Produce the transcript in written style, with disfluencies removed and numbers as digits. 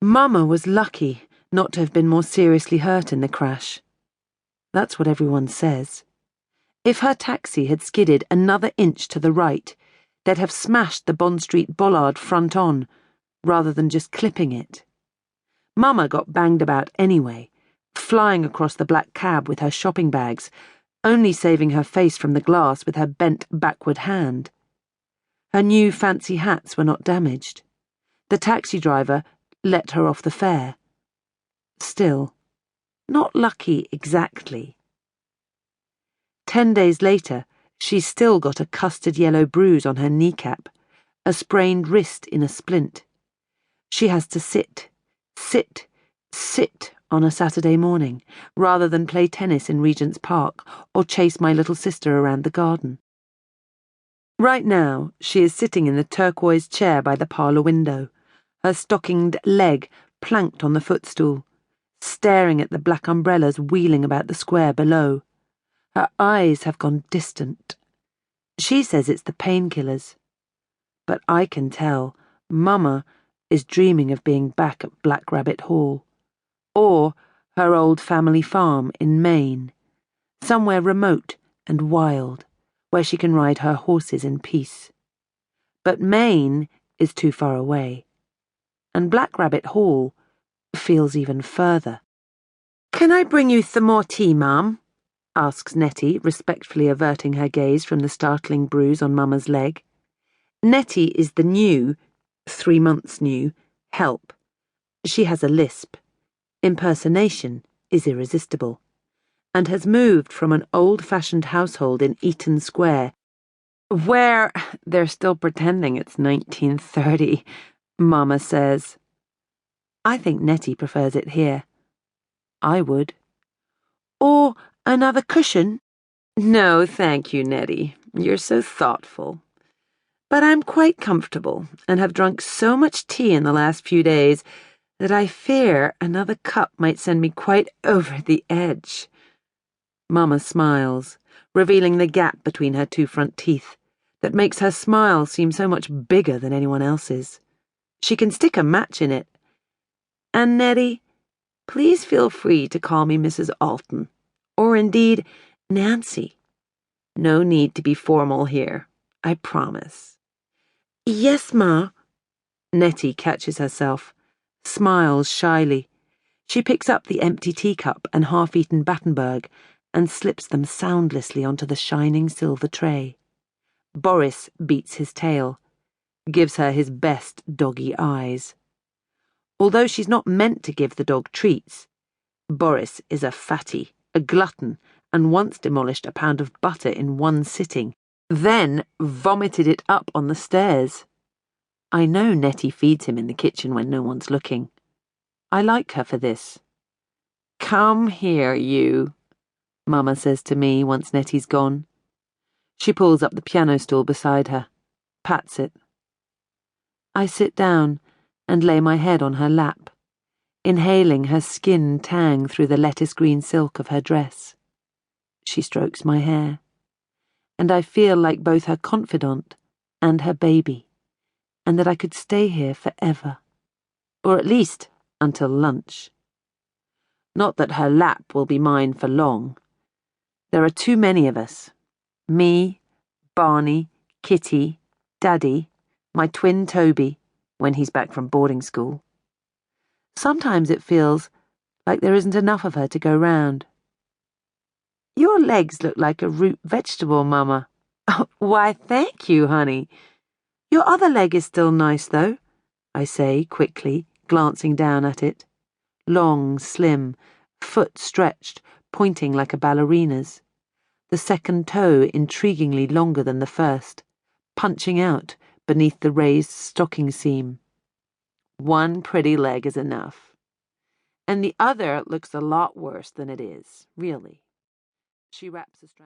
Mama was lucky not to have been more seriously hurt in the crash. That's what everyone says. If her taxi had skidded another inch to the right, they'd have smashed the Bond Street bollard front on, rather than just clipping it. Mama got banged about anyway, flying across the black cab with her shopping bags, only saving her face from the glass with her bent backward hand. Her new fancy hats were not damaged. The taxi driver let her off the fare. Still, not lucky exactly. 10 days later, she's still got a custard yellow bruise on her kneecap, a sprained wrist in a splint. She has to sit on a Saturday morning, rather than play tennis in Regent's Park or chase my little sister around the garden. Right now, she is sitting in the turquoise chair by the parlour window, her stockinged leg planked on the footstool, staring at the black umbrellas wheeling about the square below. Her eyes have gone distant. She says it's the painkillers. But I can tell Mama is dreaming of being back at Black Rabbit Hall, or her old family farm in Maine, somewhere remote and wild, where she can ride her horses in peace. But Maine is too far away, and Black Rabbit Hall feels even further. "Can I bring you some more tea, Ma'am?" asks Nettie, respectfully averting her gaze from the startling bruise on Mama's leg. Nettie is the new, 3 months new, help. She has a lisp. Impersonation is irresistible, and has moved from an old-fashioned household in Eaton Square, where they're still pretending it's 1930, Mama says. I think Nettie prefers it here. I would. "Or another cushion?" "No, thank you, Nettie. You're so thoughtful. But I'm quite comfortable and have drunk so much tea in the last few days that I fear another cup might send me quite over the edge." Mama smiles, revealing the gap between her 2 front teeth that makes her smile seem so much bigger than anyone else's. She can stick a match in it. "And Nettie, please feel free to call me Mrs. Alton, or indeed Nancy. No need to be formal here, I promise." "Yes, Ma." Nettie catches herself, smiles shyly. She picks up the empty teacup and half-eaten Battenberg and slips them soundlessly onto the shining silver tray. Boris beats his tail, gives her his best doggy eyes. Although she's not meant to give the dog treats, Boris is a fatty, a glutton, and once demolished a pound of butter in one sitting, then vomited it up on the stairs. I know Nettie feeds him in the kitchen when no one's looking. I like her for this. "Come here, you," Mama says to me once Nettie's gone. She pulls up the piano stool beside her, pats it. I sit down and lay my head on her lap, inhaling her skin tang through the lettuce-green silk of her dress. She strokes my hair, and I feel like both her confidant and her baby, and that I could stay here forever, or at least until lunch. Not that her lap will be mine for long. There are too many of us. Me, Barney, Kitty, Daddy, my twin Toby, when he's back from boarding school. Sometimes it feels like there isn't enough of her to go round. "Your legs look like a root vegetable, Mama." "Oh, why, thank you, honey. Your other leg is still nice, though," I say quickly, glancing down at it. Long, slim, foot stretched, pointing like a ballerina's. The second toe intriguingly longer than the first, punching out beneath the raised stocking seam. "One pretty leg is enough. And the other looks a lot worse than it is, really." She wraps a strap